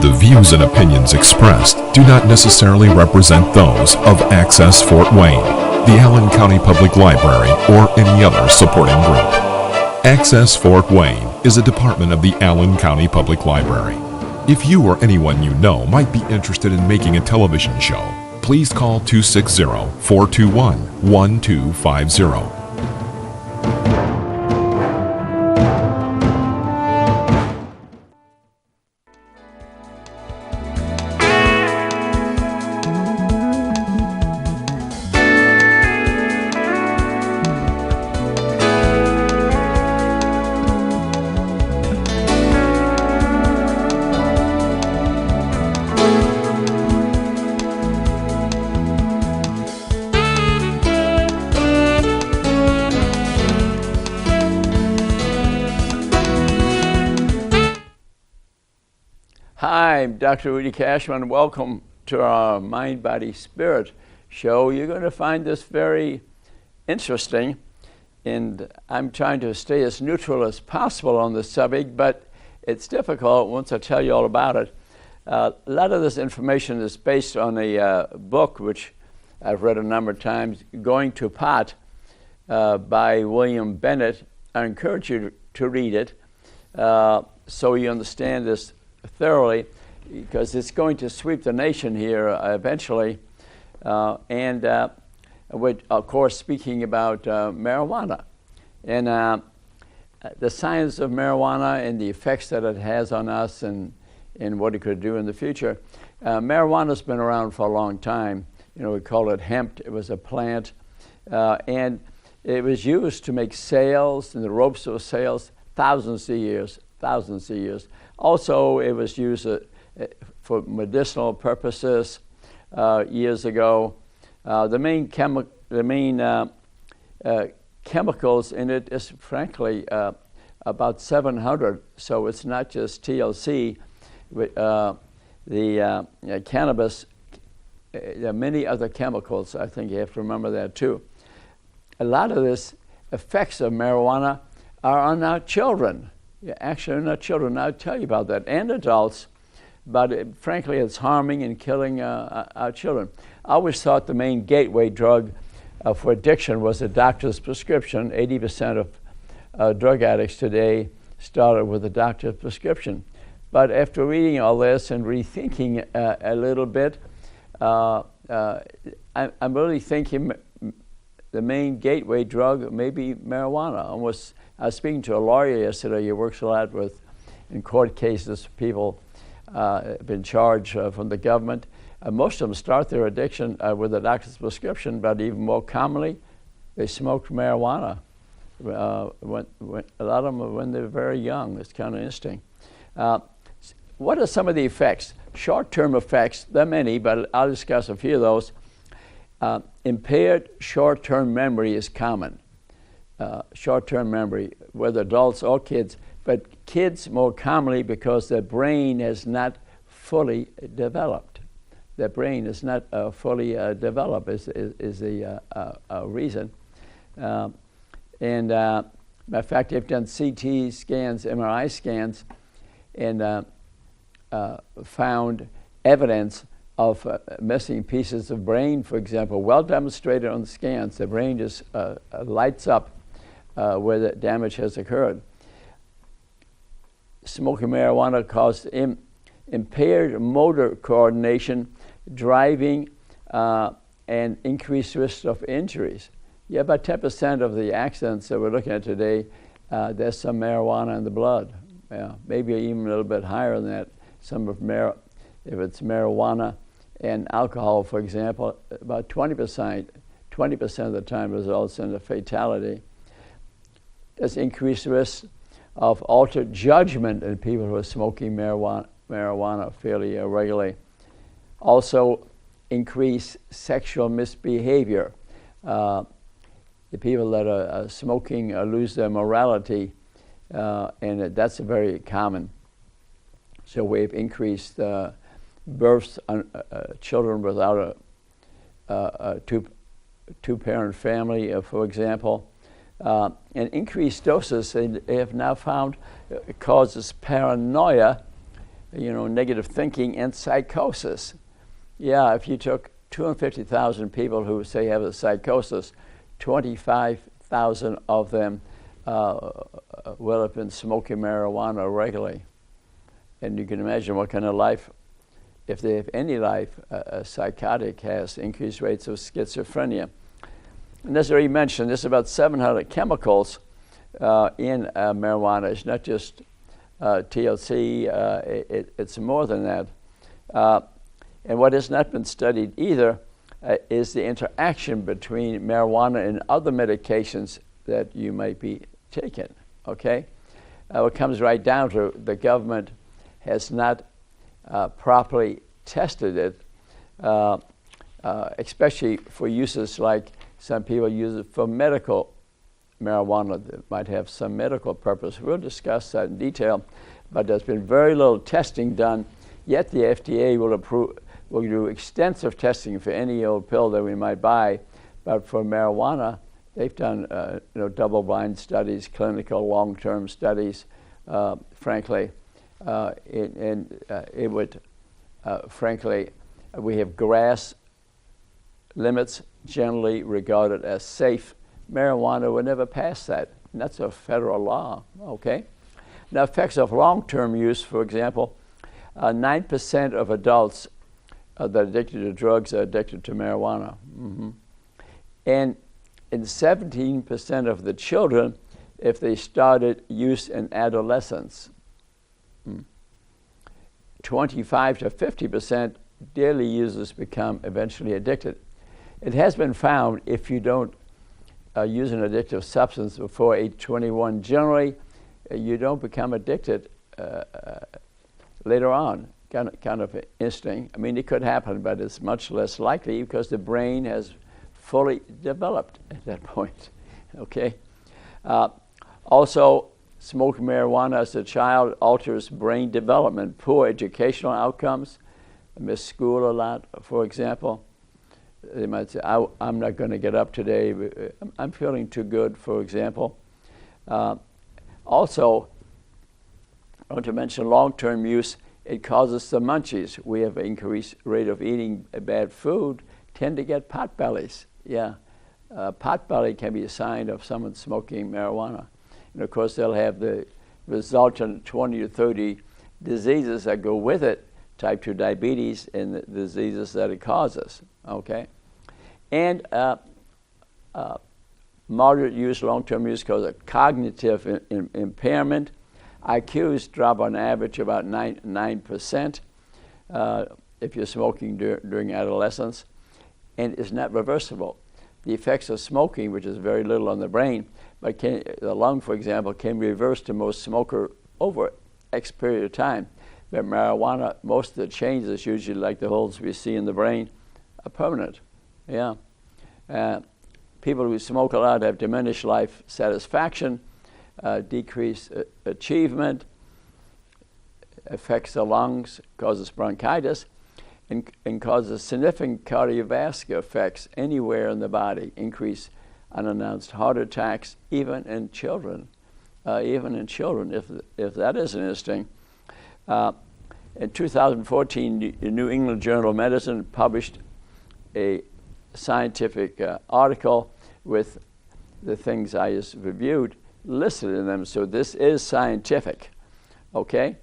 The views and opinions expressed do not necessarily represent those of Access Fort Wayne, the Allen County Public Library, or any other supporting group. Access Fort Wayne is a department of the Allen County Public Library. If you or anyone you know might be interested in making a television show, please call 260-421-1250. Hi, I'm Dr. Rudy Kachmann. Welcome to our Mind, Body, Spirit show. You're going to find this very interesting, and I'm trying to stay as neutral as possible on this subject, but it's difficult once I tell you all about it. A lot of this information is based on a book which I've read a number of times, Going to Pot by William Bennett. I encourage you to read it so you understand this thoroughly, because it's going to sweep the nation here eventually, and with, of course, speaking about marijuana and the science of marijuana and the effects that it has on us and what it could do in the future. Marijuana's been around for a long time. You know, we call it hemp. It was a plant, and it was used to make sails and the ropes of sails thousands of years. Also, it was used for medicinal purposes years ago. The main chemicals in it is, frankly, about 700. So it's not just TLC. The cannabis, there are many other chemicals. I think you have to remember that too. A lot of this effects of marijuana are on our children. Actually, not children, I'll tell you about that, and adults, but frankly, it's harming and killing our children. I always thought the main gateway drug for addiction was a doctor's prescription. 80% of drug addicts today started with a doctor's prescription. But after reading all this and rethinking a little bit, I'm really thinking the main gateway drug may be marijuana. I was speaking to a lawyer yesterday. He works a lot with, in court cases, people have been charged from the government. Most of them start their addiction with a doctor's prescription, but even more commonly, they smoke marijuana. A lot of them when they're very young. It's kind of interesting. What are some of the effects? Short-term effects, there are many, but I'll discuss a few of those. Impaired short-term memory is common. Short-term memory, whether adults or kids, but kids more commonly because their brain is not fully developed. Their brain is not fully developed is the reason. Matter of fact, they've done CT scans, MRI scans, and found evidence of missing pieces of brain, for example, well demonstrated on the scans. The brain just lights up where the damage has occurred. Smoking marijuana caused impaired motor coordination, driving, and increased risk of injuries. Yeah, about 10% of the accidents that we're looking at today, there's some marijuana in the blood. Yeah, maybe even a little bit higher than that. If it's marijuana and alcohol, for example, about 20% of the time results in a fatality. There's increased risk of altered judgment in people who are smoking marijuana fairly regularly. Also, increased sexual misbehavior. The people that are smoking lose their morality, and that's very common. So we've increased births on children without a two-parent family, for example. And increased doses, they have now found, causes paranoia negative thinking and psychosis. Yeah, if you took 250,000 people who say have a psychosis, 25,000 of them will have been smoking marijuana regularly. And you can imagine what kind of life, if they have any life, a psychotic has increased rates of schizophrenia. And as I already mentioned, there's about 700 chemicals in marijuana. It's not just THC, it's more than that. And what has not been studied either is the interaction between marijuana and other medications that you might be taking, okay? It comes right down to the government has not properly tested it, especially for uses like some people use it for medical marijuana that might have some medical purpose. We'll discuss that in detail, but there's been very little testing done, yet the FDA will do extensive testing for any old pill that we might buy, but for marijuana, they've done double-blind studies, clinical long-term studies, frankly. It would, frankly, we have GRAS limits generally regarded as safe. Marijuana would never pass that. And that's a federal law, okay? Now, effects of long-term use, for example, 9% of adults that are addicted to drugs are addicted to marijuana. And in 17% of the children, if they started use in adolescence. 25 to 50% daily users become eventually addicted. It has been found if you don't use an addictive substance before age 21, generally you don't become addicted later on. Kind of interesting. I mean, it could happen, but it's much less likely because the brain has fully developed at that point, okay? Also, smoking marijuana as a child alters brain development, poor educational outcomes. I miss school a lot, for example. They might say, I'm not going to get up today. I'm feeling too good, for example. Also, I want to mention long-term use. It causes the munchies. We have an increased rate of eating bad food, tend to get pot bellies. Yeah, pot belly can be a sign of someone smoking marijuana. And of course, they'll have the resultant 20 to 30 diseases that go with it, type 2 diabetes and the diseases that it causes, okay? And moderate use, long-term use causes cognitive impairment. IQs drop on average about 9% if you're smoking during adolescence, and it's not reversible. The effects of smoking, which is very little on the brain, but the lung, for example, can be reversed to most smoker over X period of time. But marijuana, most of the changes, usually like the holes we see in the brain, are permanent. Yeah. People who smoke a lot have diminished life satisfaction, decreased achievement, affects the lungs, causes bronchitis, and causes significant cardiovascular effects anywhere in the body, increase unannounced heart attacks, even in children, if that isn't interesting. In 2014, the New England Journal of Medicine published a scientific article with the things I just reviewed listed in them, so this is scientific, okay?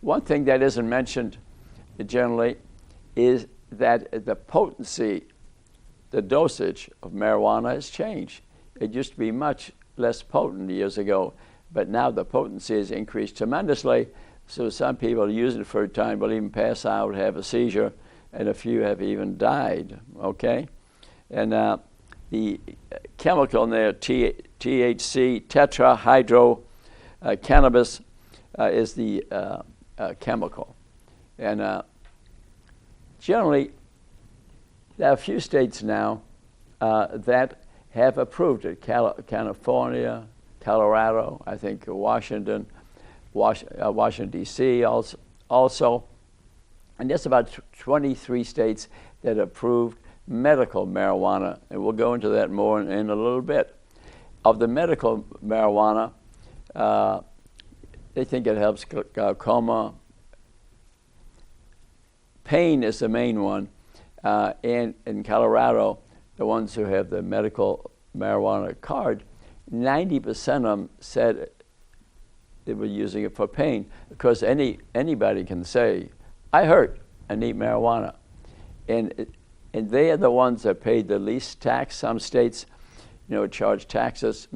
One thing that isn't mentioned generally is that the potency, the dosage of marijuana has changed. It used to be much less potent years ago, but now the potency has increased tremendously, so some people use it for a time, will even pass out, have a seizure, and a few have even died, okay? And the chemical in there, THC, tetrahydrocannabis, is the chemical. And generally, there are a few states now that have approved it. California, Colorado, I think Washington, Washington, D.C. also. And there's about 23 states that approved medical marijuana, and we'll go into that more in a little bit. Of the medical marijuana, they think it helps glaucoma, pain is the main one. And in Colorado, the ones who have the medical marijuana card, 90% of them said they were using it for pain, because anybody can say, I hurt, I need marijuana. And they are the ones that paid the least tax. Some states, charge taxes,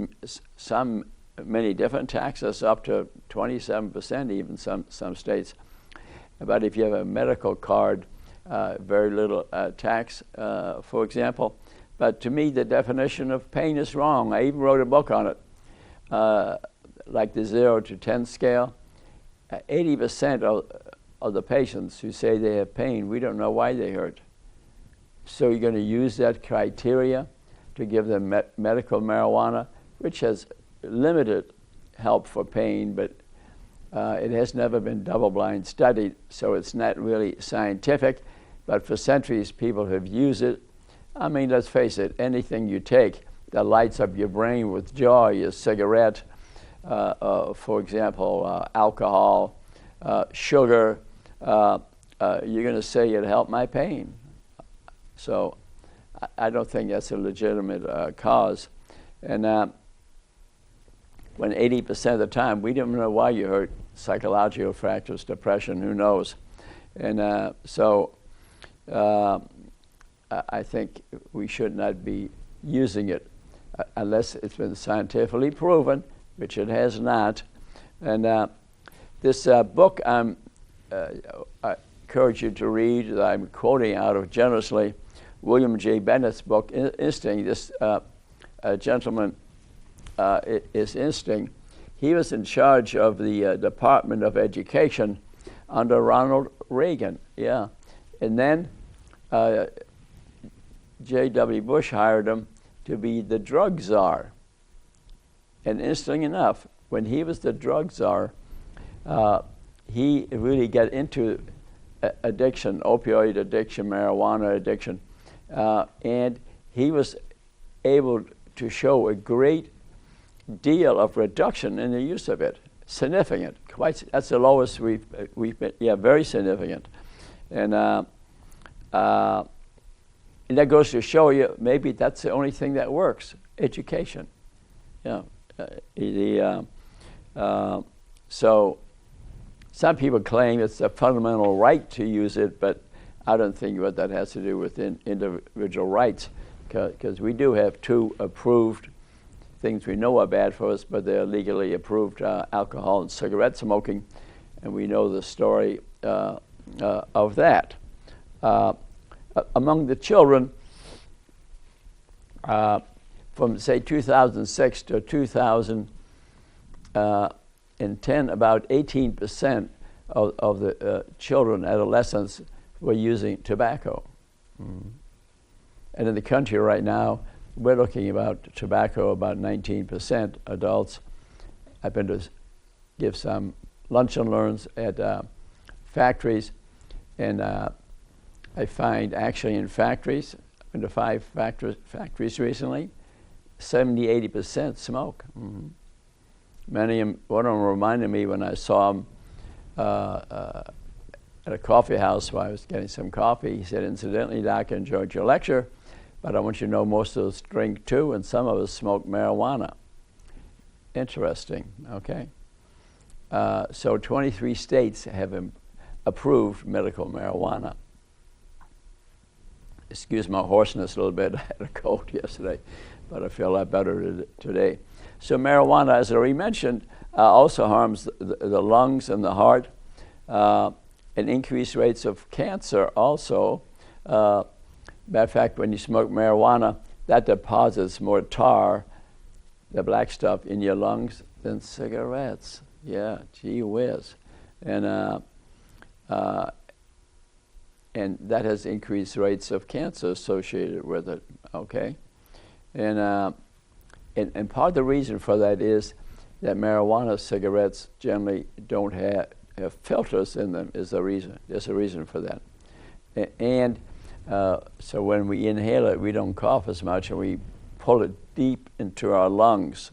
many different taxes, up to 27% even some states. But if you have a medical card, very little tax, for example. But to me, the definition of pain is wrong. I even wrote a book on it, like the 0 to 10 scale. 80% of the patients who say they have pain, we don't know why they hurt. So you're going to use that criteria to give them medical marijuana, which has limited help for pain, but it has never been double-blind studied, so it's not really scientific. But for centuries, people have used it. I mean, let's face it, anything you take that lights up your brain with joy, a cigarette, for example, alcohol, sugar, you're going to say it helped my pain. So I don't think that's a legitimate cause. And when 80% of the time, we don't know why you hurt, psychological factors, depression, who knows. And so I think we should not be using it unless it's been scientifically proven, which it has not. And this book I encourage you to read, that I'm quoting out of generously, William J. Bennett's book, Instinct. This gentleman is Instinct. He was in charge of the Department of Education under Ronald Reagan, yeah. And then J.W. Bush hired him to be the drug czar. And interesting enough, when he was the drug czar, he really got into addiction, opioid addiction, marijuana addiction, and he was able to show a great deal of reduction in the use of it. Significant, that's the lowest we've been, yeah, very significant. And that goes to show you, maybe that's the only thing that works, education. Yeah. So some people claim it's a fundamental right to use it, but I don't think what that has to do with individual rights, because we do have 2 approved things we know are bad for us, but they're legally approved, alcohol and cigarette smoking, and we know the story of that. Among the children, from say 2006 to 2010, about 18% of the children, adolescents, were using tobacco. Mm-hmm. And in the country right now, we're looking about tobacco, about 19% adults. I've been to give some lunch and learns at factories, and I find actually in factories, I've been to 5 factories recently, 70–80% smoke. Mm-hmm. Many of them, one of them reminded me when I saw him at a coffee house where I was getting some coffee. He said, incidentally, Doc, I enjoyed your lecture, but I want you to know most of us drink too, and some of us smoke marijuana. Interesting, okay. So 23 states have approved medical marijuana. Excuse my hoarseness a little bit. I had a cold yesterday, but I feel a lot better today. So marijuana, as I already mentioned, also harms the lungs and the heart, and increased rates of cancer also. Matter of fact, when you smoke marijuana, that deposits more tar, the black stuff, in your lungs than cigarettes. Yeah, gee whiz. And that has increased rates of cancer associated with it, okay? And part of the reason for that is that marijuana cigarettes generally don't have filters in them, is the reason. There's a reason for that. And so when we inhale it, we don't cough as much, and we pull it deep into our lungs.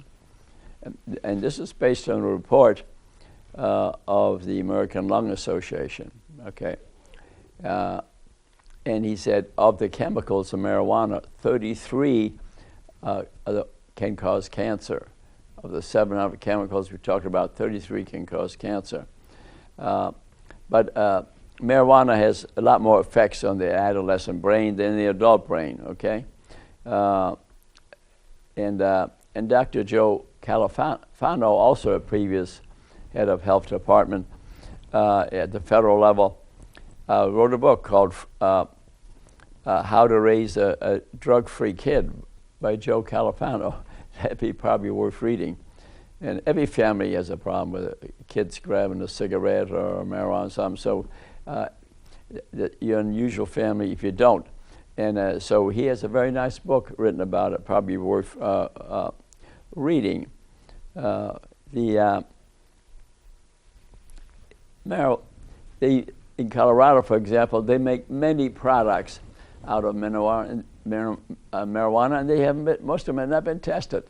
And this is based on a report of the American Lung Association, okay? And he said of the chemicals of marijuana, 33 can cause cancer. Of the 700 chemicals we talked about, 33 can cause cancer. But marijuana has a lot more effects on the adolescent brain than the adult brain, okay? And Dr. Joe Califano, also a previous head of health department at the federal level, wrote a book called How to Raise a Drug-Free Kid by Joe Califano. That'd be probably worth reading. And every family has a problem with kids grabbing a cigarette or marijuana or something. So you're an unusual family if you don't. And so he has a very nice book written about it, probably worth reading. In Colorado, for example, they make many products out of marijuana, and they haven't been, most of them have not been tested.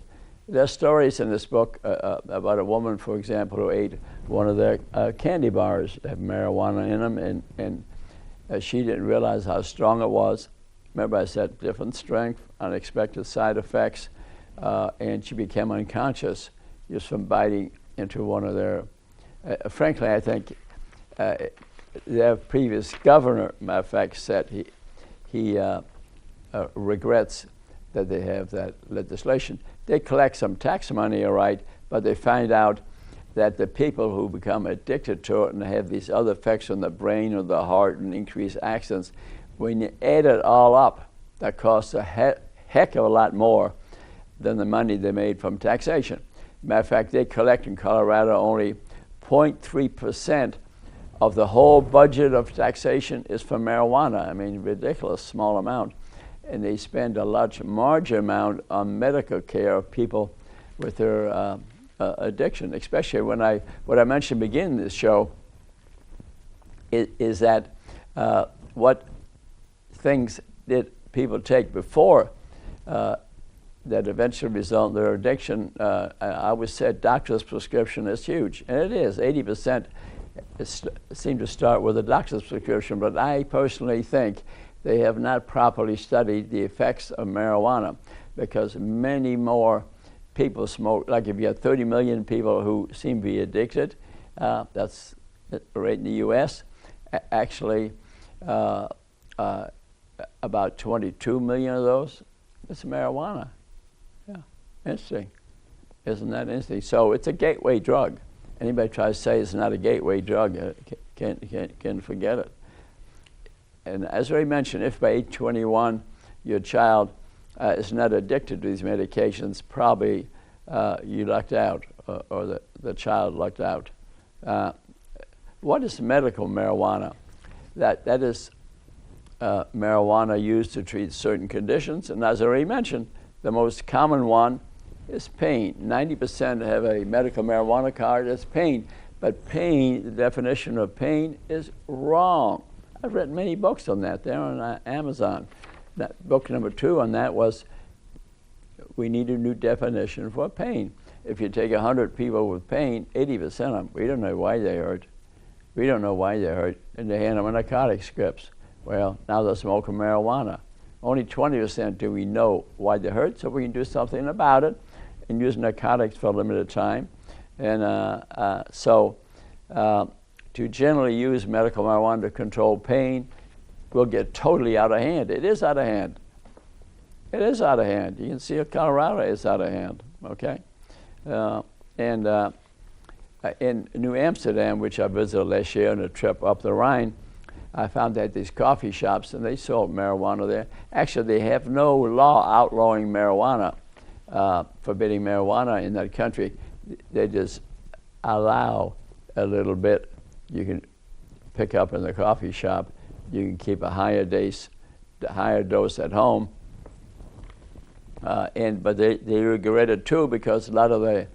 There's stories in this book about a woman, for example, who ate one of their candy bars that have marijuana in them, and she didn't realize how strong it was. Remember, I said different strength, unexpected side effects, and she became unconscious just from biting into one of their. Frankly, I think their previous governor, matter of fact, said he regrets that they have that legislation. They collect some tax money, all right, but they find out that the people who become addicted to it and have these other effects on the brain or the heart and increased accidents, when you add it all up, that costs a heck of a lot more than the money they made from taxation. Matter of fact, they collect in Colorado only 0.3% of the whole budget of taxation is for marijuana. I mean, ridiculous small amount. And they spend a large amount on medical care of people with their addiction, especially when what I mentioned at the beginning of this show is that what things did people take before that eventually result in their addiction. I always said doctor's prescription is huge, and it is. 80% seem to start with a doctor's prescription, but I personally think they have not properly studied the effects of marijuana, because many more people smoke. Like if you have 30 million people who seem to be addicted, that's right in the U.S. Actually, about 22 million of those, it's marijuana. Yeah, interesting. Isn't that interesting? So it's a gateway drug. Anybody tries to say it's not a gateway drug, can forget it. And as I mentioned, if by age 21 your child is not addicted to these medications, probably you lucked out, or the child lucked out. What is medical marijuana? That is marijuana used to treat certain conditions. And as I already mentioned, the most common one is pain. 90% have a medical marijuana card. It's pain. But pain, the definition of pain is wrong. I've written many books on that. They're on Amazon. That book number 2 on that was, we need a new definition for pain. If you take 100 people with pain, 80% of them, we don't know why they hurt. We don't know why they hurt, and they hand them narcotic scripts. Well, now they're smoking marijuana. Only 20% do we know why they hurt, so we can do something about it and use narcotics for a limited time. And to generally use medical marijuana to control pain will get totally out of hand. It is out of hand. It is out of hand. You can see Colorado is out of hand, okay? In New Amsterdam, which I visited last year on a trip up the Rhine, I found that these coffee shops, and they sold marijuana there. Actually, they have no law outlawing marijuana, forbidding marijuana in that country. They just allow a little bit. You can pick up in the coffee shop. You can keep a higher dose at home. But they regret it too, because a lot of the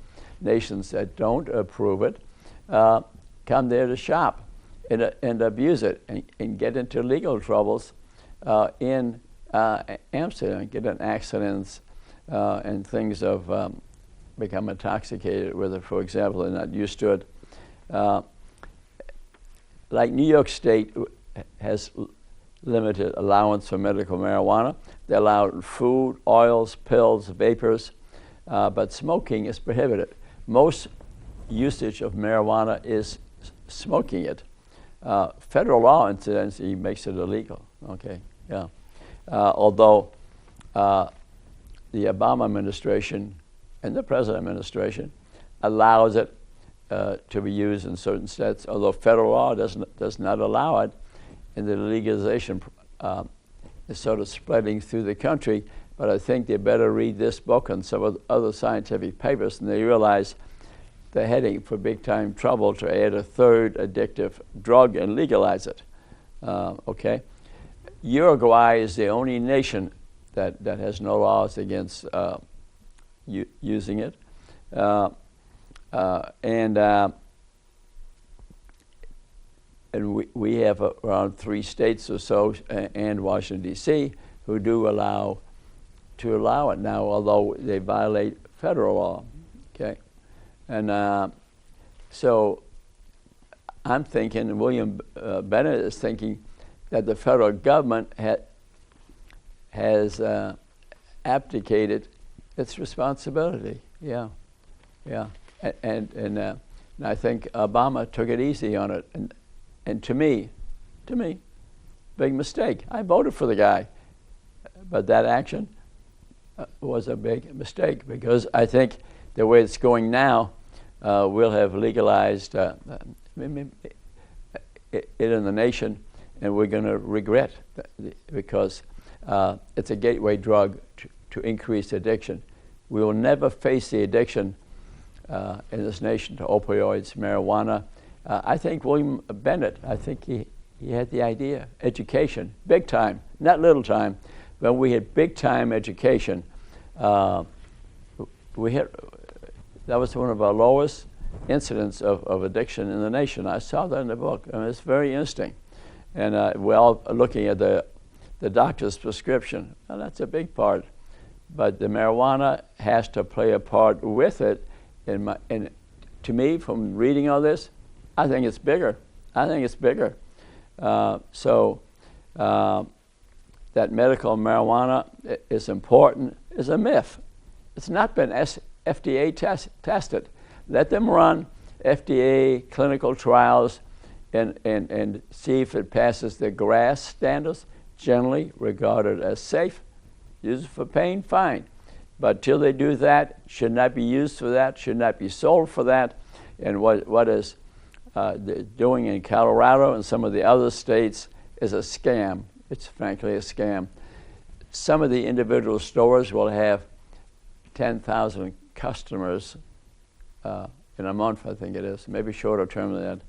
nations that don't approve it come there to shop and abuse it and get into legal troubles in Amsterdam, get in accidents and things of become intoxicated with it, for example, and not used to it. Like New York State, has limited allowance for medical marijuana. They allow it in food, oils, pills, vapors, but smoking is prohibited. Most usage of marijuana is smoking it. Federal law, incidentally, makes it illegal. Okay, yeah. Although the Obama administration and the present administration allows it to be used in certain states, although federal law does not allow it, and the legalization is sort of spreading through the country. But I think they better read this book and some of the other scientific papers, and they realize they're heading for big-time trouble to add a third addictive drug and legalize it. Okay, Uruguay is the only nation that has no laws against using it, and we have around 3 states or so, and Washington D.C., who do allow it now, although they violate federal law. Okay, and so I'm thinking, William Bennett is thinking that the federal government has abdicated its responsibility. Yeah, yeah, and I think Obama took it easy on it, and to me, big mistake. I voted for the guy, but that action was a big mistake, because I think the way it's going now, we'll have legalized it in the nation, and we're going to regret because it's a gateway drug to increase addiction. We will never face the addiction in this nation to opioids, marijuana. I think William Bennett, I think he had the idea. Education, big time, not little time, but we had big time education. That was one of our lowest incidents of addiction in the nation. I saw that in the book, and it's very interesting. And we're all looking at the doctor's prescription, and that's a big part. But the marijuana has to play a part with it. And to me, from reading all this, I think it's bigger. I think it's bigger. So that medical marijuana is important is a myth. It's not been FDA tested. Let them run FDA clinical trials and see if it passes the GRAS standards, generally regarded as safe. Use it for pain, fine. But till they do that, should not be used for that, should not be sold for that. And what is they're doing in Colorado and some of the other states is a scam. It's frankly a scam. Some of the individual stores will have 10,000 customers in a month, I think it is, maybe shorter term than that.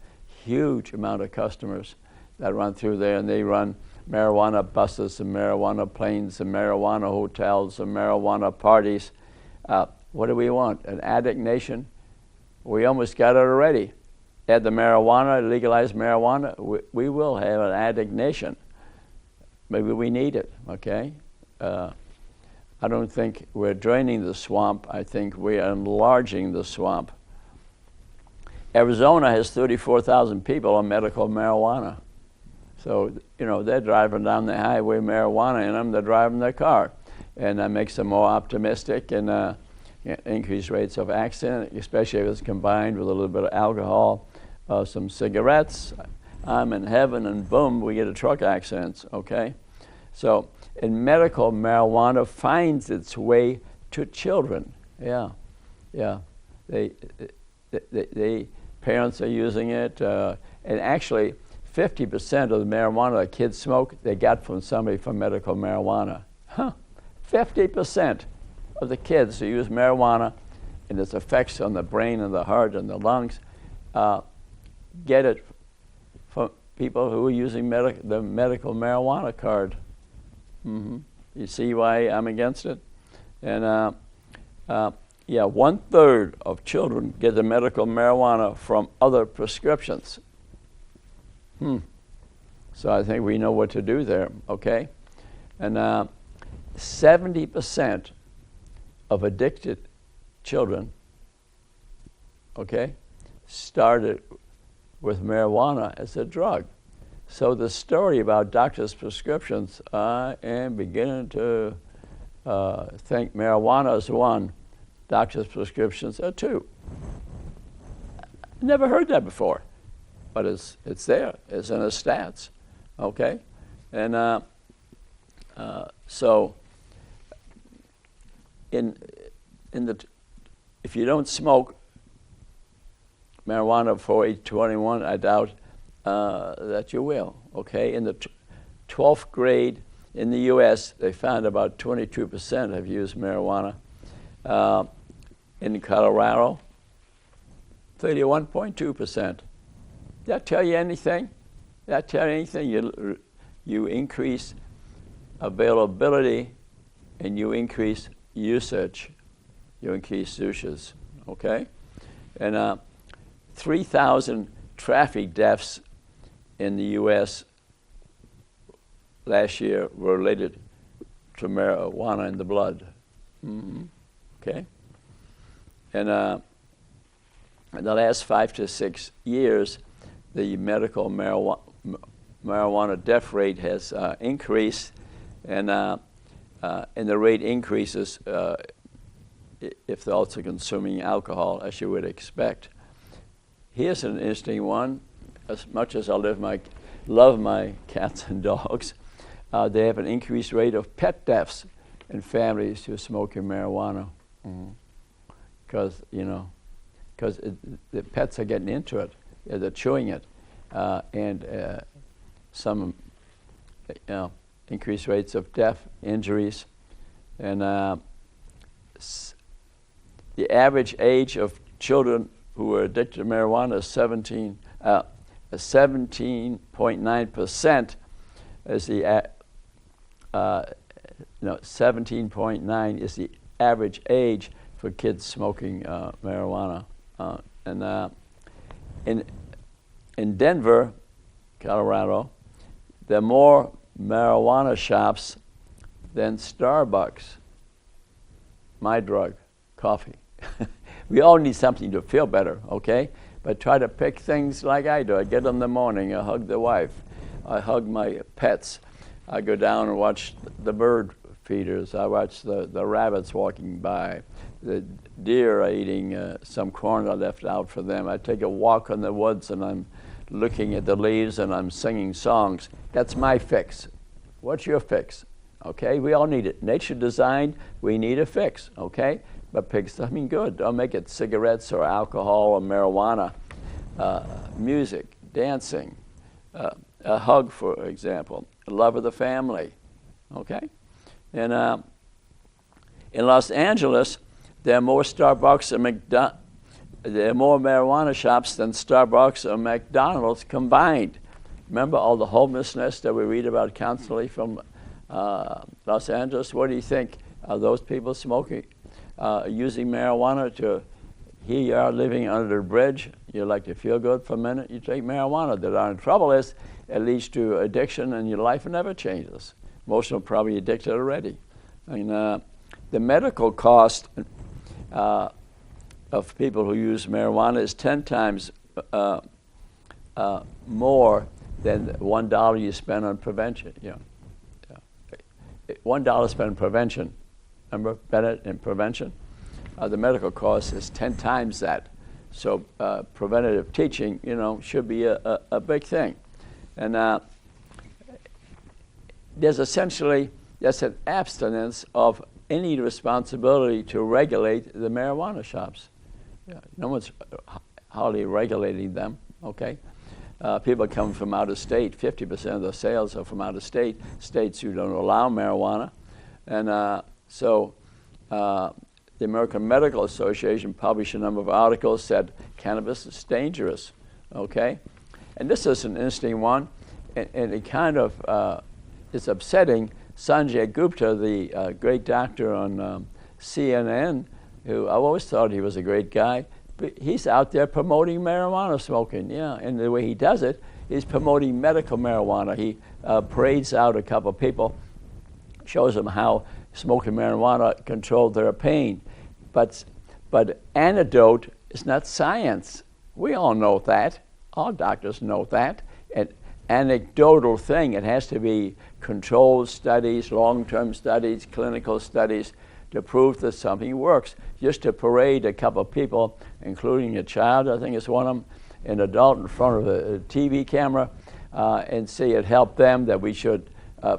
Huge amount of customers that run through there, and they run marijuana buses and marijuana planes and marijuana hotels and marijuana parties. What do we want? An addict nation? We almost got it already. Add the marijuana, legalize marijuana, we will have an addict nation. Maybe we need it, okay? I don't think we're draining the swamp. I think we're enlarging the swamp. Arizona has 34,000 people on medical marijuana. So, you know, they're driving down the highway, marijuana in them, they're driving their car. And that makes them more optimistic and increased rates of accident, especially if it's combined with a little bit of alcohol, some cigarettes. I'm in heaven, and boom, we get a truck accident, okay? So, and medical marijuana finds its way to children. Yeah, yeah. They parents are using it, and actually 50% of the marijuana that kids smoke, they got from somebody from medical marijuana. 50% of the kids who use marijuana and its effects on the brain and the heart and the lungs get it from people who are using the medical marijuana card. You see why I'm against it? And yeah, 1/3 of children get the medical marijuana from other prescriptions. So I think we know what to do there, okay? And 70% of addicted children, okay, started with marijuana as a drug. So the story about doctors' prescriptions, I am beginning to think marijuana is one, doctors' prescriptions are two. Never heard that before, but it's there. It's in the stats, okay? And so if you don't smoke marijuana before age 21, I doubt that you will, okay? In the 12th grade in the U.S., they found about 22% have used marijuana. In Colorado, 31.2%. That tell you anything? That tell you anything? You increase availability and you increase usage. You increase uses, okay? And 3,000 traffic deaths in the U.S. last year were related to marijuana in the blood. Okay? And in the last 5 to 6 years, the medical marijuana death rate has increased, and the rate increases if they're also consuming alcohol, as you would expect. Here's an interesting one. As much as I love my cats and dogs, they have an increased rate of pet deaths in families who are smoking marijuana. Because the pets are getting into it, they're chewing it, and some increased rates of death, injuries, and the average age of children who are addicted to marijuana is 17.9% is the 17.9 is the average age for kids smoking marijuana. In Denver, Colorado, there are more marijuana shops than Starbucks. My drug, coffee. We all need something to feel better, okay? But try to pick things like I do. I get up in the morning, I hug the wife, I hug my pets, I go down and watch the bird feeders, I watch the rabbits walking by, the deer are eating some corn I left out for them. I take a walk in the woods and I'm looking at the leaves and I'm singing songs. That's my fix. What's your fix? Okay, we all need it. Nature designed, we need a fix, okay? But pick something good. Don't make it cigarettes or alcohol or marijuana. Music, dancing, a hug, for example, love of the family, okay? And in Los Angeles, there are more Starbucks and there are more marijuana shops than Starbucks or McDonald's combined. Remember all the homelessness that we read about constantly from Los Angeles? What do you think? Are those people smoking, using marijuana to, here you are living under a bridge, you like to feel good for a minute, you take marijuana. The darn trouble is it leads to addiction and your life never changes. Most of them probably addicted already. I mean, the medical cost of people who use marijuana is 10 times more than $1 you spend on prevention. $1 spent on prevention. Remember Bennett in prevention? The medical cost is 10 times that. So preventative teaching, should be a big thing. And there's an abstinence of any responsibility to regulate the marijuana shops. No one's hardly regulating them, okay? People come from out of state. 50% of the sales are from out of state, states who don't allow marijuana. And so the American Medical Association published a number of articles said cannabis is dangerous, okay? And this is an interesting one, and it kind of is upsetting. Sanjay Gupta, the great doctor on CNN, who I always thought he was a great guy, but he's out there promoting marijuana smoking, and the way he does it, he's promoting medical marijuana. He parades out a couple of people, shows them how smoking marijuana controlled their pain. But antidote is not science. We all know that. All doctors know that. And anecdotal thing. It has to be controlled studies, long-term studies, clinical studies to prove that something works. Just to parade a couple of people, including a child, I think it's one of them, an adult in front of a TV camera, and say it helped them, that we should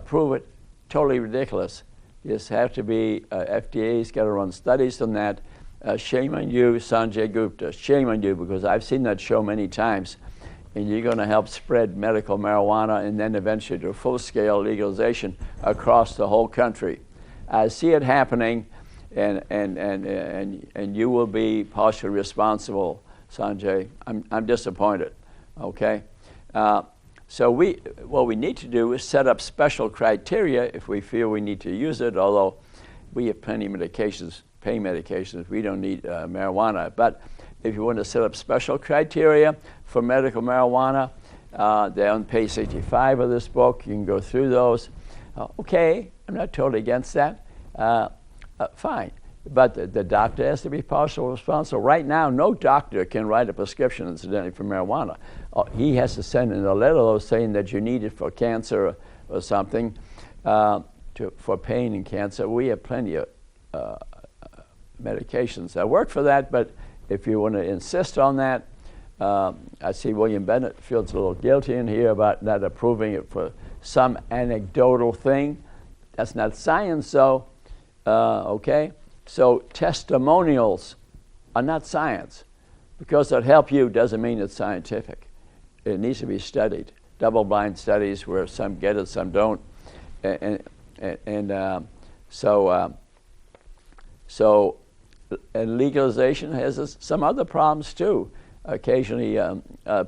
prove it, totally ridiculous. You just have to be, FDA's got to run studies on that. Shame on you, Sanjay Gupta, shame on you, because I've seen that show many times. And you're going to help spread medical marijuana and then eventually to full-scale legalization across the whole country. I see it happening, and you will be partially responsible, Sanjay. I'm disappointed, okay? So what we need to do is set up special criteria if we feel we need to use it, although we have plenty of medications, pain medications. We don't need marijuana. But if you want to set up special criteria for medical marijuana, they're on page 65 of this book. You can go through those. Okay, I'm not totally against that. Fine. But the doctor has to be partially responsible. Right now, no doctor can write a prescription, incidentally, for marijuana. He has to send in a letter, though, saying that you need it for cancer or something, for pain and cancer. We have plenty of medications that work for that, but if you want to insist on that, I see William Bennett feels a little guilty in here about not approving it for some anecdotal thing. That's not science, though, okay? So testimonials are not science. Because they'll help you doesn't mean it's scientific. It needs to be studied. Double-blind studies where some get it, some don't. And legalization has some other problems too. Occasionally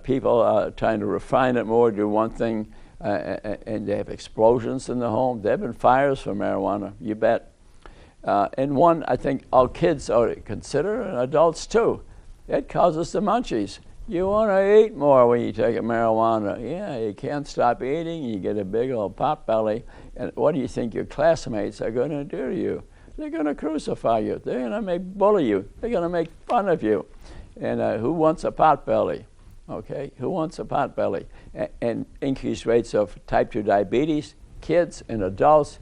people are trying to refine it more, do one thing, and they have explosions in the home. There have been fires for marijuana, you bet. And one, I think all kids ought to consider, and adults too. It causes the munchies. You want to eat more when you take a marijuana. Yeah, you can't stop eating, you get a big old pot belly, and what do you think your classmates are going to do to you? They're going to crucify you. They're going to bully you. They're going to make fun of you. And who wants a pot belly? Okay, who wants a pot belly? And increased rates of type 2 diabetes, kids and adults,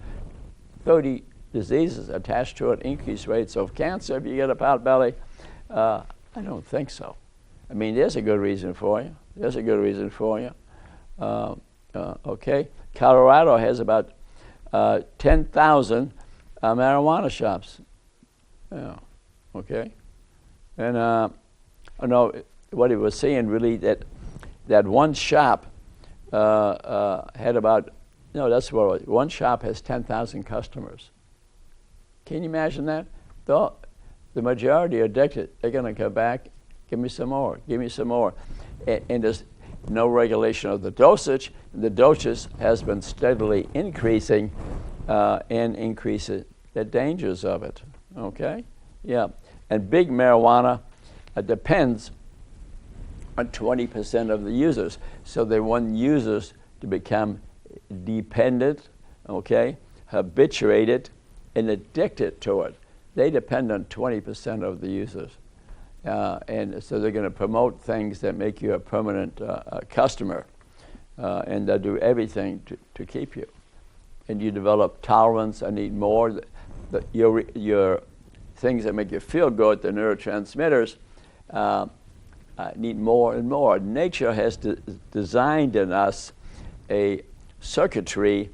30 diseases attached to it, increased rates of cancer if you get a pot belly. I don't think so. I mean, there's a good reason for you. There's a good reason for you. Okay, Colorado has about 10,000 marijuana shops. Yeah, okay. And I know what he was saying really that one shop had about, no, that's what it was. One shop has 10,000 customers. Can you imagine that? The majority are addicted. They're going to come back, give me some more, give me some more. And there's no regulation of the dosage. The dosage has been steadily increasing and increases the dangers of it, okay? Yeah, and big marijuana depends on 20% of the users. So they want users to become dependent, okay, habituated, and addicted to it. They depend on 20% of the users. And so they're going to promote things that make you a permanent customer, and they'll do everything to keep you. And you develop tolerance. I need more. Your things that make you feel good, the neurotransmitters, need more and more. Nature has designed in us a circuitry,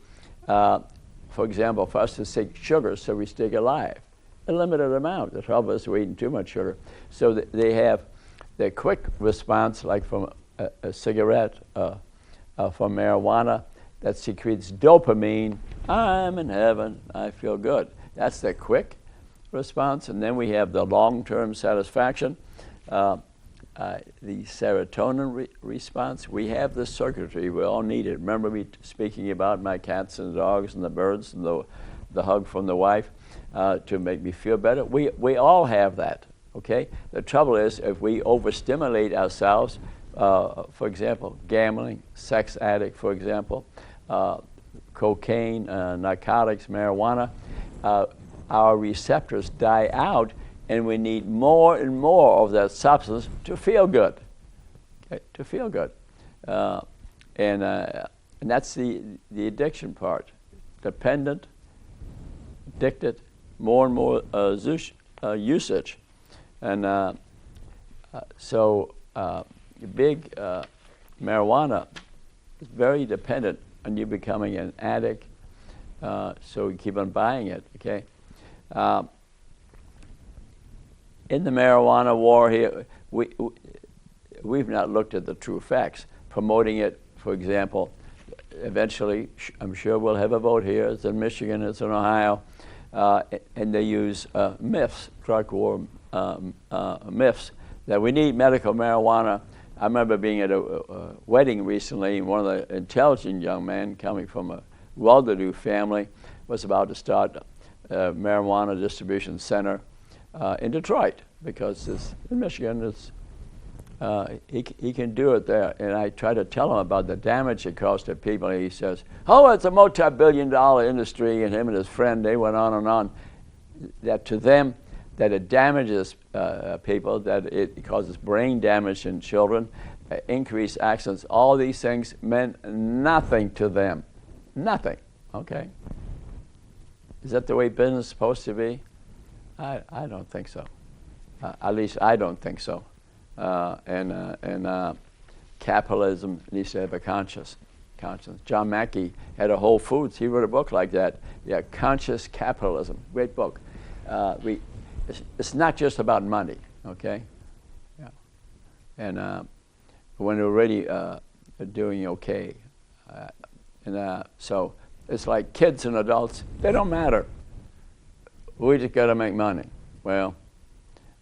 for example, for us to take sugar so we stay alive. A limited amount. The trouble is we're eating too much sugar. So they have their quick response, like from a cigarette, from marijuana, that secretes dopamine. I'm in heaven, I feel good. That's the quick response. And then we have the long-term satisfaction, the serotonin response. We have this circuitry. We all need it. Remember me speaking about my cats and dogs and the birds and the hug from the wife to make me feel better? We all have that, okay? The trouble is if we overstimulate ourselves, for example, gambling, sex addict, for example, cocaine, narcotics, marijuana, our receptors die out and we need more and more of that substance to feel good, okay? To feel good. and that's the addiction part. Dependent, addicted, more and more usage, and so big marijuana is very dependent on you becoming an addict. So we keep on buying it. Okay. In the marijuana war here, we've not looked at the true facts. Promoting it, for example, eventually, I'm sure we'll have a vote here. It's in Michigan, it's in Ohio, and they use myths, drug war myths, that we need medical marijuana. I remember being at a wedding recently, and one of the intelligent young men coming from a well-to-do family was about to start a marijuana distribution center in Detroit, because in Michigan, he can do it there. And I try to tell him about the damage it caused to people. And he says, "Oh, it's a multi-billion-dollar industry," and him and his friend, they went on and on. That to them, that it damages people, that it causes brain damage in children, increased accidents. All these things meant nothing to them. Nothing. Okay. Is that the way business is supposed to be? I don't think so. At least I don't think so. And capitalism needs to have a conscience. John Mackey had a Whole Foods. He wrote a book like that. Yeah, Conscious Capitalism. Great book. It's not just about money. Okay. Yeah. And when we're really doing okay, so it's like kids and adults. They don't matter. We just got to make money. Well,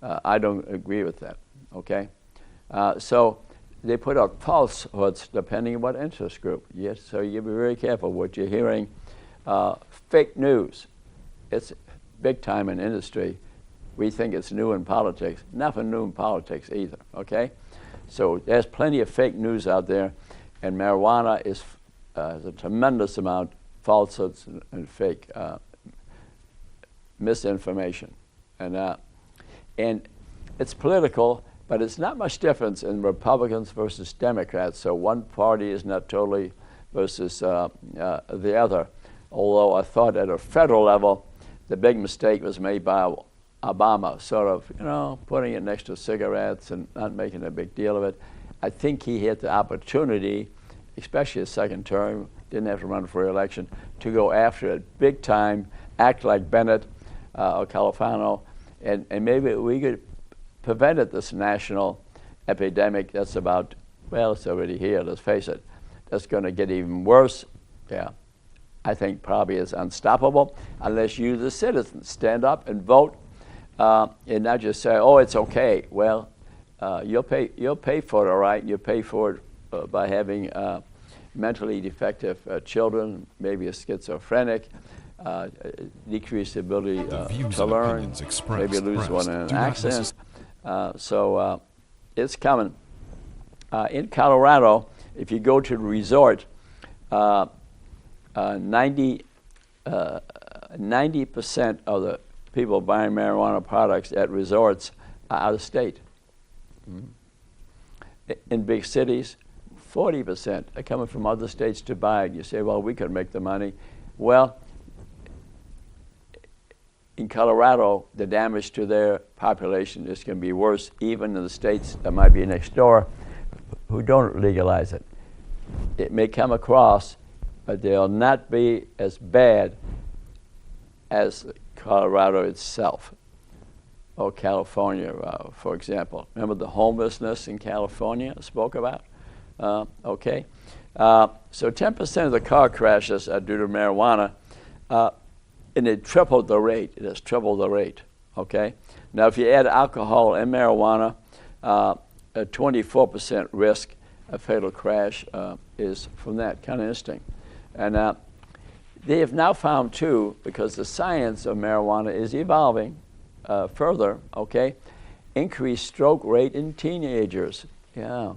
I don't agree with that. Okay, so they put out falsehoods depending on what interest group. Yes, so you be very careful what you're hearing. Fake news, it's big time in industry. We think it's new in politics. Nothing new in politics either. Okay, so there's plenty of fake news out there, and marijuana is a tremendous amount of falsehoods and fake misinformation, and it's political. But it's not much difference in Republicans versus Democrats. So one party is not totally versus the other. Although I thought at a federal level, the big mistake was made by Obama, sort of, putting it next to cigarettes and not making a big deal of it. I think he had the opportunity, especially his second term, didn't have to run for re-election, to go after it big time, act like Bennett or Califano, and maybe we could prevented this national epidemic that's about, well, it's already here, let's face it. That's going to get even worse. Yeah, I think probably it's unstoppable unless you, the citizens, stand up and vote and not just say, oh, it's okay. Well, you'll pay for it, all right? You'll pay for it by having mentally defective children, maybe a schizophrenic, decreased ability to learn, maybe lose one in an accident. So it's coming. In Colorado, if you go to the resort, 90% of the people buying marijuana products at resorts are out of state. Mm-hmm. In big cities, 40% are coming from other states to buy it. You say, well, we could make the money. Well, in Colorado, the damage to their population is going to be worse, even in the states that might be next door who don't legalize it. It may come across, but they'll not be as bad as Colorado itself or California, for example. Remember the homelessness in California I spoke about? Okay. So 10% of the car crashes are due to marijuana. And it tripled the rate. It has tripled the rate. Okay. Now, if you add alcohol and marijuana, a 24% risk of fatal crash is from that. Kind of interesting. And they have now found too, because the science of marijuana is evolving further. Okay, increased stroke rate in teenagers. Yeah,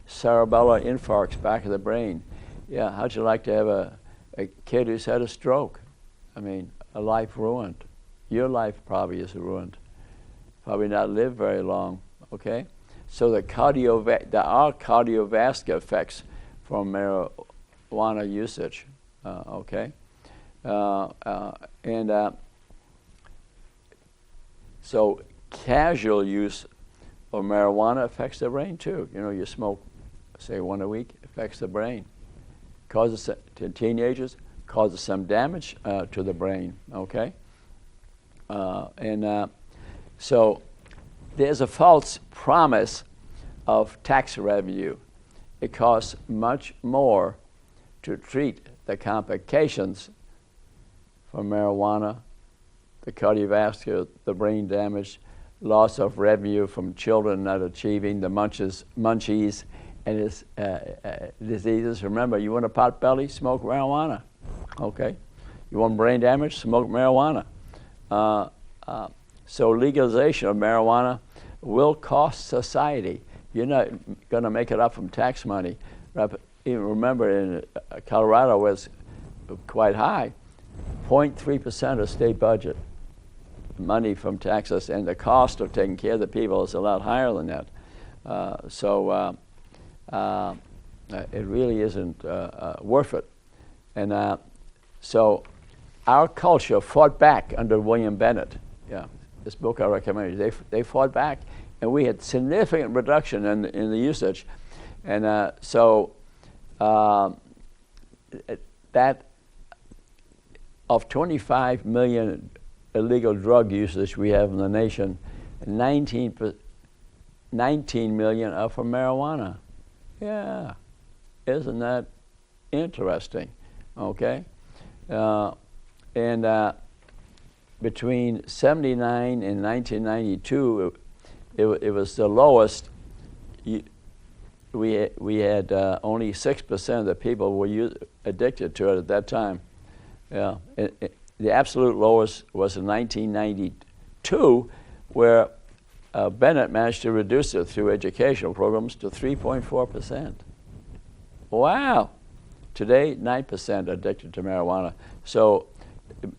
cerebellar infarcts, back of the brain. Yeah, how'd you like to have a kid who's had a stroke? I mean, a life ruined. Your life probably is ruined. Probably not live very long, okay? So there are cardiovascular effects from marijuana usage. Okay, so casual use of marijuana affects the brain too. You know, you smoke, say, 1 a week, affects the brain. Causes to teenagers, causes some damage to the brain. Okay, so there's a false promise of tax revenue. It costs much more to treat the complications from marijuana, the cardiovascular, the brain damage, loss of revenue from children not achieving the munchies, and his diseases. Remember, you want a pot belly, smoke marijuana. Okay, you want brain damage, smoke marijuana. So legalization of marijuana will cost society. You're not going to make it up from tax money. Even remember, in Colorado was quite high, 0.3% of state budget money from taxes, and the cost of taking care of the people is a lot higher than that. It really isn't worth it. And so our culture fought back under William Bennett. Yeah, this book I recommend. They fought back, and we had significant reduction in the usage. And that of 25 million illegal drug usage we have in the nation, 19 million are from marijuana. Yeah, isn't that interesting? Okay, between '79 and 1992, it was the lowest. We had only 6% of the people were addicted to it at that time. Yeah, the absolute lowest was in 1992, where Bennett managed to reduce it through educational programs to 3.4%. Wow! Today, 9% addicted to marijuana. So,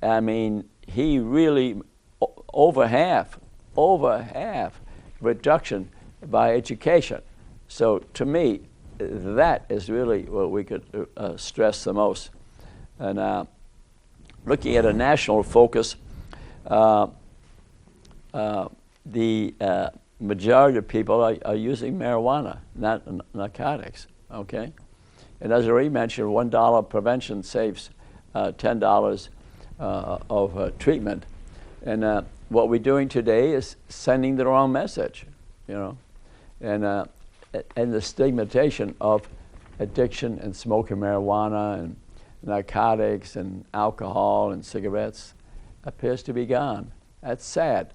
I mean, he really over half reduction by education. So, to me, that is really what we could stress the most. And looking at a national focus, the majority of people are using marijuana, not narcotics. Okay, and as I already mentioned, $1 prevention saves $10 of treatment. And what we're doing today is sending the wrong message, you know, and the stigmatization of addiction and smoking marijuana and narcotics and alcohol and cigarettes appears to be gone. That's sad.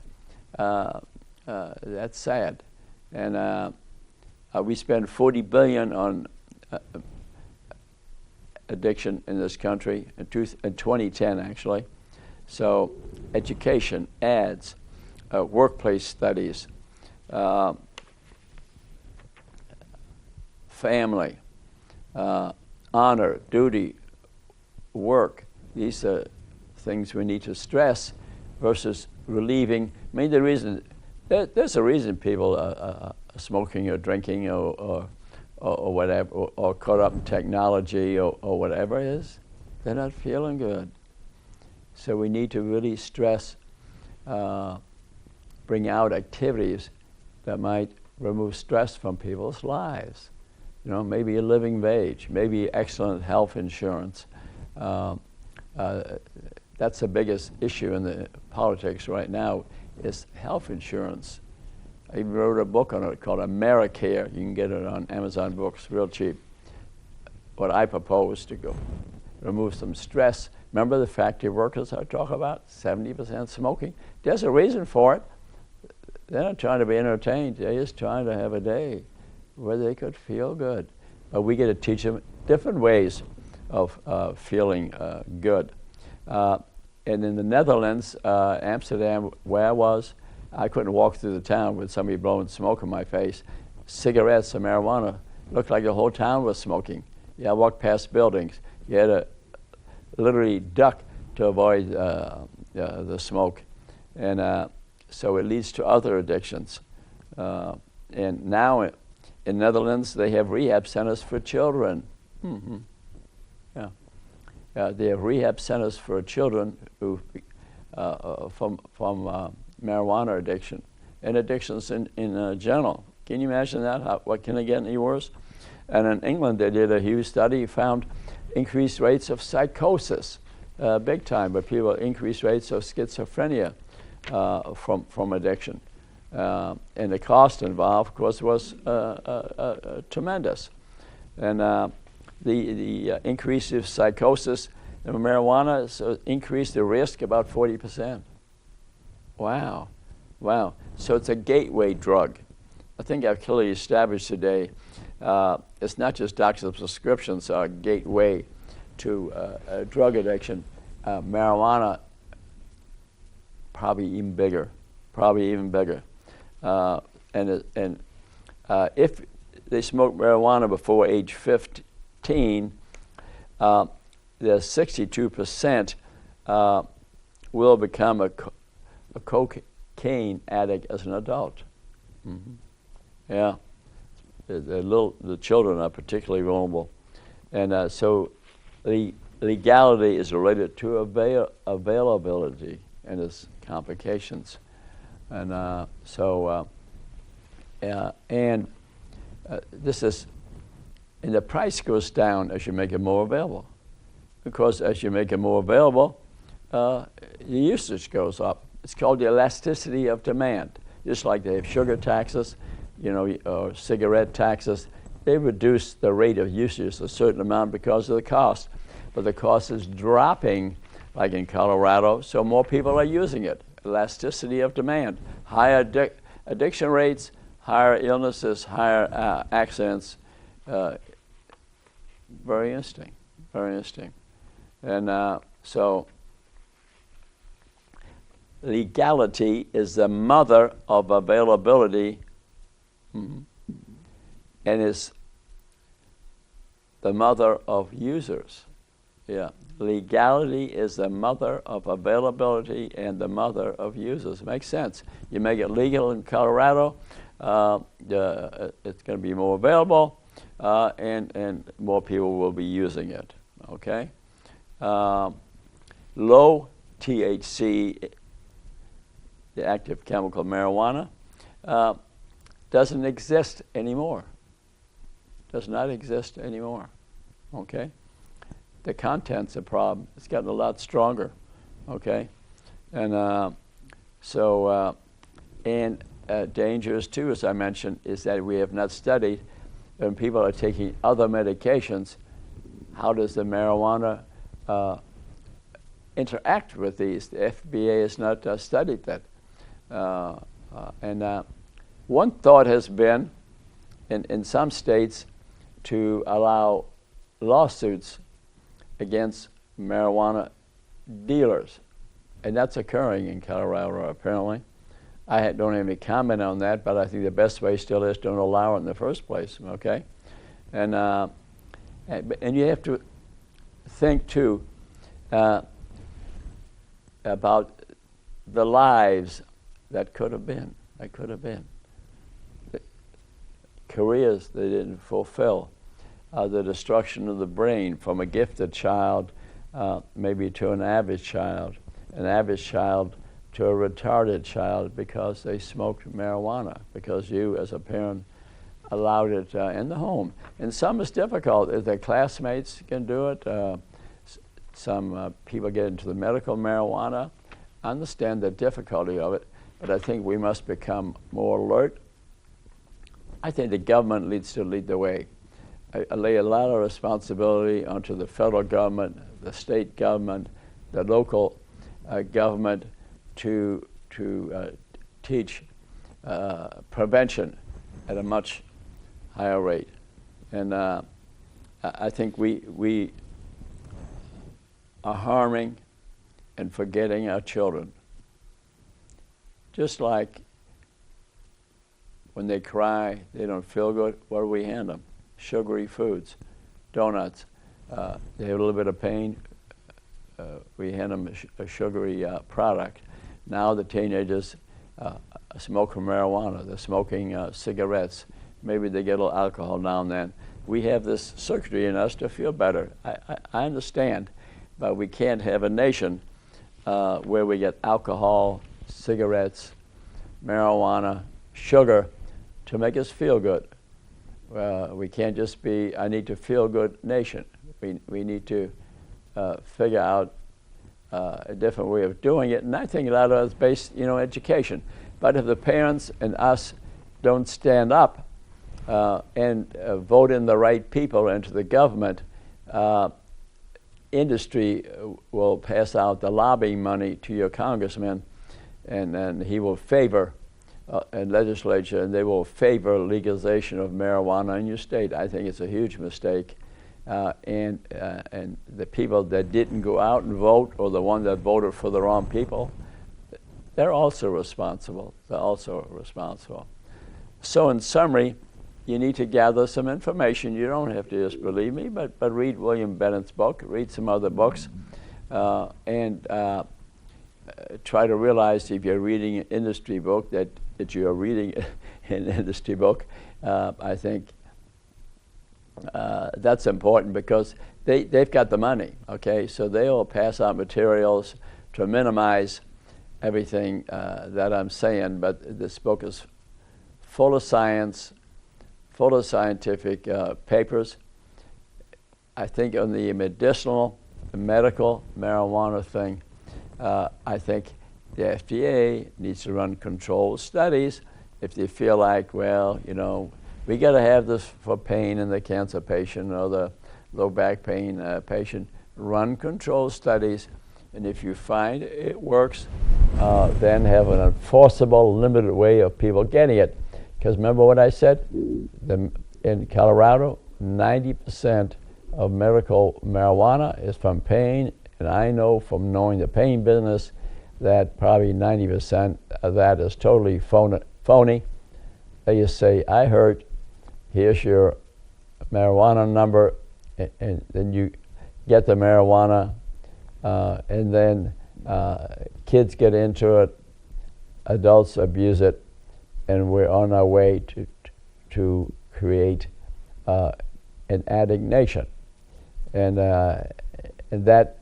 That's sad. And we spend $40 billion on addiction in this country in 2010, actually. So education, ads, workplace studies, family, honor, duty, work. These are things we need to stress versus relieving. I mean, there's a reason people are smoking or drinking or whatever, or caught up in technology or whatever it is. They're not feeling good. So we need to really stress, bring out activities that might remove stress from people's lives. You know, maybe a living wage, maybe excellent health insurance. That's the biggest issue in the politics right now is health insurance. I even wrote a book on it called AmeriCare. You can get it on Amazon Books, real cheap. What I propose to go remove some stress. Remember the factory workers I talk about? 70% smoking. There's a reason for it. They're not trying to be entertained. They're just trying to have a day where they could feel good. But we get to teach them different ways of feeling good. And in the Netherlands, Amsterdam, where I was, I couldn't walk through the town with somebody blowing smoke in my face. Cigarettes and marijuana looked like the whole town was smoking. Yeah, I walked past buildings. You had to literally duck to avoid the smoke. And so it leads to other addictions. And now in Netherlands, they have rehab centers for children. Mm-hmm. Yeah. They have rehab centers for children who, from marijuana addiction and addictions in general. Can you imagine that? What can it get any worse? And in England, they did a huge study, found increased rates of psychosis, big time, but people increased rates of schizophrenia from addiction. And the cost involved, of course, was tremendous. And the increase of psychosis in marijuana increased the risk about 40%. Wow. Wow. So it's a gateway drug. I think I've clearly established today it's not just doctor's prescriptions are a gateway to drug addiction. Marijuana, probably even bigger. And if they smoke marijuana before age 15, there's 62% will become a cocaine addict as an adult. Mm-hmm. Yeah, the children are particularly vulnerable, and so the legality is related to availability and its complications, and this is, and the price goes down as you make it more available, because as you make it more available, the usage goes up. It's called the elasticity of demand. Just like they have sugar taxes, or cigarette taxes, they reduce the rate of usage a certain amount because of the cost. But the cost is dropping, like in Colorado, so more people are using it. Elasticity of demand. Higher addiction rates, higher illnesses, higher accidents. Very interesting, very interesting. And so legality is the mother of availability, and is the mother of users. Yeah, legality is the mother of availability and the mother of users. Makes sense. You make it legal in Colorado, it's going to be more available, and more people will be using it. Okay. Low THC, the active chemical marijuana, doesn't exist anymore. Does not exist anymore. Okay? The content's a problem. It's gotten a lot stronger. Okay? And dangers too, as I mentioned, is that we have not studied when people are taking other medications, how does the marijuana interact with these? The FDA has not studied that. One thought has been, in some states, to allow lawsuits against marijuana dealers. And that's occurring in Colorado, apparently. I don't have any comment on that, but I think the best way still is don't allow it in the first place, okay? And you have to think, too, about the lives that could have been. The careers they didn't fulfill. The destruction of the brain from a gifted child maybe to an average child to a retarded child because they smoked marijuana, because you as a parent allowed it in the home. And some is difficult. If their classmates can do it, some people get into the medical marijuana. I understand the difficulty of it, but I think we must become more alert. I think the government needs to lead the way. I lay a lot of responsibility onto the federal government, the state government, the local government to teach prevention at a much higher rate. And I think we are harming and forgetting our children. Just like when they cry, they don't feel good, what do we hand them? Sugary foods, donuts. They have a little bit of pain, we hand them a sugary product. Now the teenagers smoke marijuana, they're smoking cigarettes. Maybe they get a little alcohol now and then. we have this circuitry in us to feel better. I understand, but we can't have a nation where we get alcohol, cigarettes, marijuana, sugar to make us feel good. We can't just be I need to feel good nation. We need to figure out a different way of doing it, and I think a lot of it's based, education. But if the parents and us don't stand up and vote in the right people into the government, industry will pass out the lobbying money to your congressman, and then he will favor and legislature, and they will favor legalization of marijuana in your state. I think it's a huge mistake. And the people that didn't go out and vote, or the one that voted for the wrong people, they're also responsible. So in summary, you need to gather some information. You don't have to just believe me, but read William Bennett's book, read some other books, and try to realize if you're reading an industry book that you're reading an industry book. I think that's important because they've got the money, okay? So they'll pass out materials to minimize everything that I'm saying, but this book is full of science, full of scientific papers. I think on the medical marijuana thing, I think the FDA needs to run controlled studies if they feel like, well, we got to have this for pain in the cancer patient or the low back pain patient. Run controlled studies, and if you find it works, then have an enforceable, limited way of people getting it. Because remember what I said? In Colorado, 90% of medical marijuana is from pain, and I know from knowing the pain business that probably 90% of that is totally phony. They just say, I heard, here's your marijuana number, and then you get the marijuana, and then kids get into it, adults abuse it, and we're on our way to create an addict nation. And that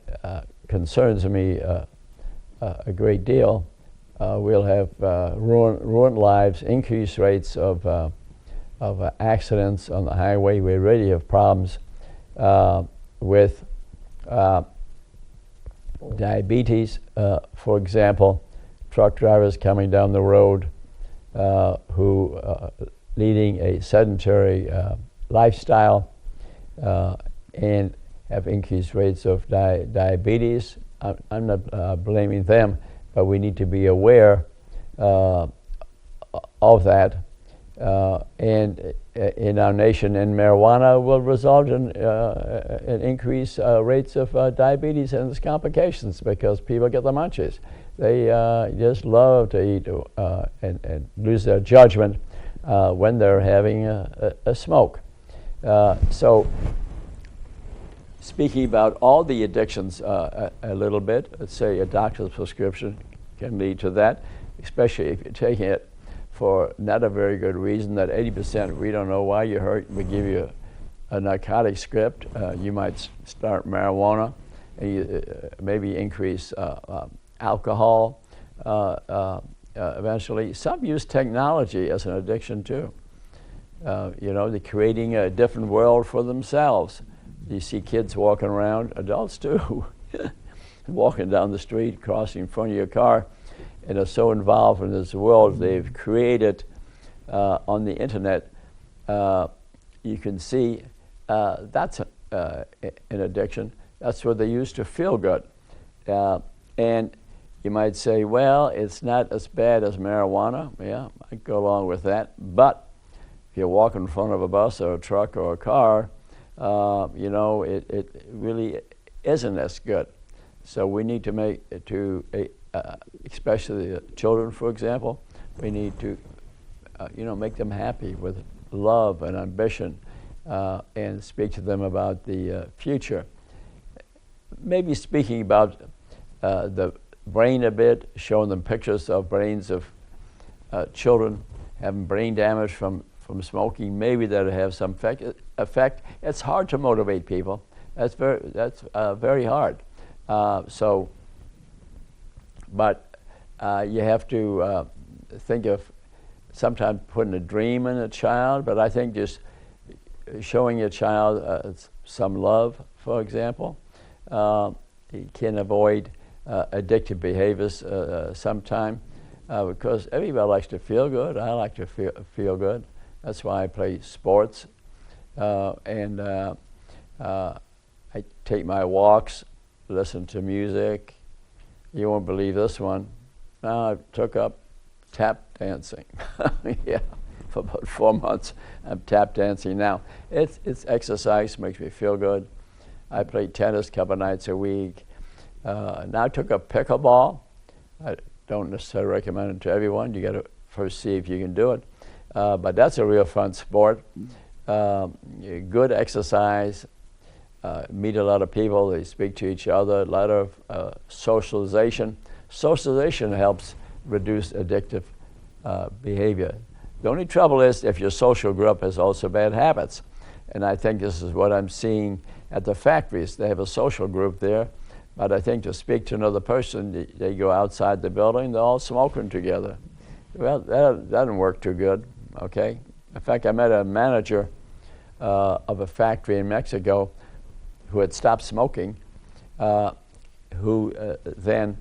concerns me a great deal. We'll have ruined lives, increased rates of accidents on the highway. We already have problems with diabetes, for example, truck drivers coming down the road who leading a sedentary lifestyle and have increased rates of diabetes. I'm not blaming them, but we need to be aware of that. And in our nation, and marijuana will result in increased rates of diabetes and its complications because people get the munchies. They just love to eat and lose their judgment when they're having a smoke. So speaking about all the addictions a little bit, let's say a doctor's prescription can lead to that, especially if you're taking it for not a very good reason. That 80%, we don't know why you're hurt, we give you a narcotic script. You might start marijuana, and you maybe increase alcohol eventually. Some use technology as an addiction too. They're creating a different world for themselves. You see kids walking around, adults too, walking down the street, crossing in front of your car, and are so involved in this world they've created on the internet. You can see that's an addiction. That's what they use to feel good. And you might say, well, it's not as bad as marijuana. Yeah, I'd go along with that. But if you walk in front of a bus or a truck or a car, it really isn't as good. So we need to make it to, especially the children, for example, we need to, make them happy with love and ambition and speak to them about the future. Maybe speaking about the brain a bit, showing them pictures of brains of children having brain damage from from smoking, maybe that'll have some effect. It's hard to motivate people. That's very hard. But you have to think of sometimes putting a dream in a child, but I think just showing a child some love, for example, can avoid addictive behaviors sometime, because everybody likes to feel good. I like to feel good. That's why I play sports, and I take my walks, listen to music. You won't believe this one. Now I took up tap dancing. Yeah, for about 4 months I'm tap dancing now. It's exercise, makes me feel good. I play tennis a couple nights a week. Now I took up pickleball. I don't necessarily recommend it to everyone. You got to first see if you can do it. But that's a real fun sport. Good exercise. Meet a lot of people. They speak to each other. A lot of socialization. Socialization helps reduce addictive behavior. The only trouble is if your social group has also bad habits. And I think this is what I'm seeing at the factories. They have a social group there, but I think to speak to another person, they go outside the building, they're all smoking together. Well, that doesn't work too good, okay? In fact, I met a manager of a factory in Mexico who had stopped smoking, who then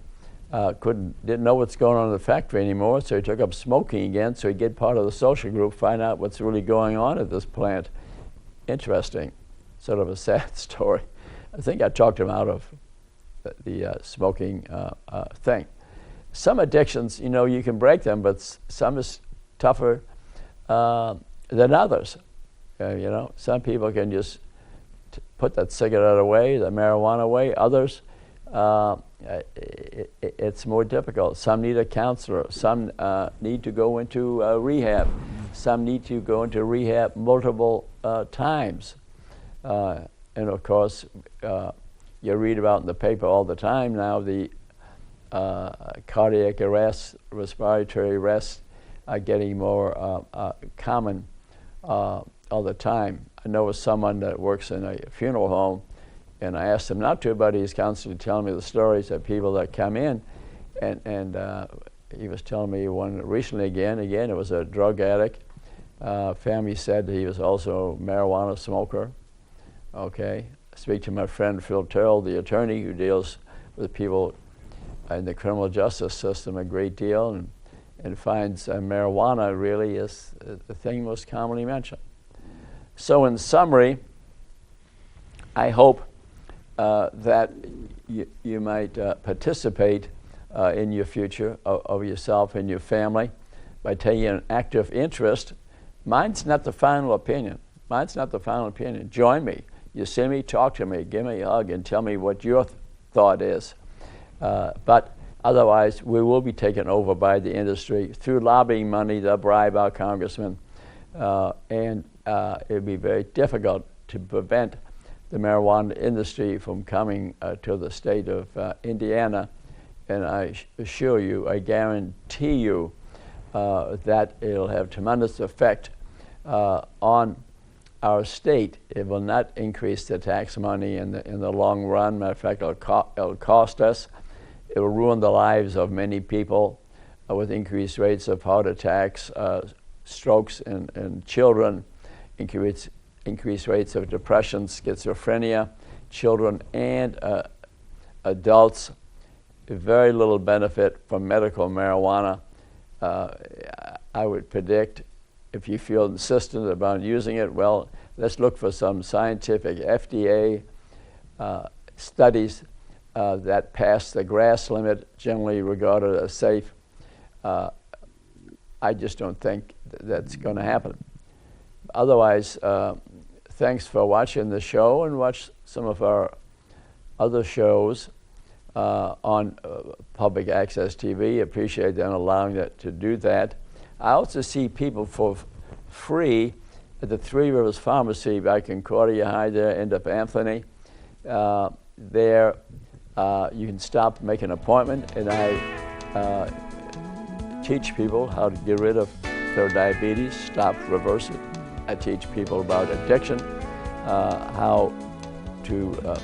didn't know what's going on in the factory anymore, so he took up smoking again, so he'd get part of the social group, find out what's really going on at this plant. Interesting, sort of a sad story. I think I talked him out of the smoking thing. Some addictions, you know, you can break them, but some is tougher than others. You know, some people can just put that cigarette away, the marijuana away. Others, it's more difficult. Some need a counselor. Some need to go into rehab. Some need to go into rehab multiple times. And of course, you read about in the paper all the time now the cardiac arrests, respiratory arrests are getting more common all the time. I know of someone that works in a funeral home, and I asked him not to, but he's constantly telling me the stories of people that come in, and he was telling me one recently again, it was a drug addict. Family said he was also a marijuana smoker. Okay, I speak to my friend Phil Terrell, the attorney who deals with people in the criminal justice system a great deal, and finds marijuana really is the thing most commonly mentioned. So in summary, I hope that you might participate in your future of yourself and your family by taking an active interest. Mine's not the final opinion. Mine's not the final opinion. Join me. You see me, talk to me, give me a hug, and tell me what your thought is. But otherwise, we will be taken over by the industry through lobbying money. They'll bribe our congressmen, and it'd be very difficult to prevent the marijuana industry from coming to the state of Indiana. And I assure you, I guarantee you, that it'll have tremendous effect on our state. It will not increase the tax money in the long run. Matter of fact, it'll cost us. It will ruin the lives of many people with increased rates of heart attacks, strokes in children, increased rates of depression, schizophrenia, children and adults. Very little benefit from medical marijuana. I would predict, if you feel insistent about using it, well, let's look for some scientific FDA studies that pass the grass limit, generally regarded as safe. I just don't think that's going to happen. Otherwise, thanks for watching the show, and watch some of our other shows on public access TV. Appreciate them allowing that to do that. I also see people for free at the Three Rivers Pharmacy by Concordia High there, end up Anthony. There you can stop, make an appointment, and I teach people how to get rid of their diabetes, stop, reverse it. I teach people about addiction, how to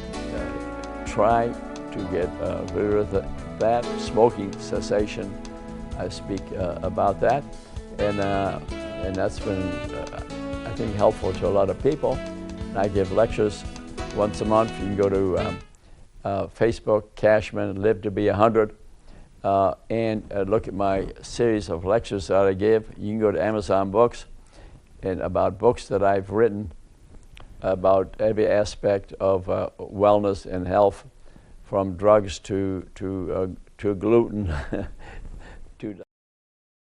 try to get rid of that, smoking cessation. I speak about that, and that's been, I think, helpful to a lot of people. And I give lectures once a month. You can go to Facebook, Kachmann, Live to be 100, and look at my series of lectures that I give. You can go to Amazon Books, and about books that I've written about every aspect of wellness and health, from drugs to gluten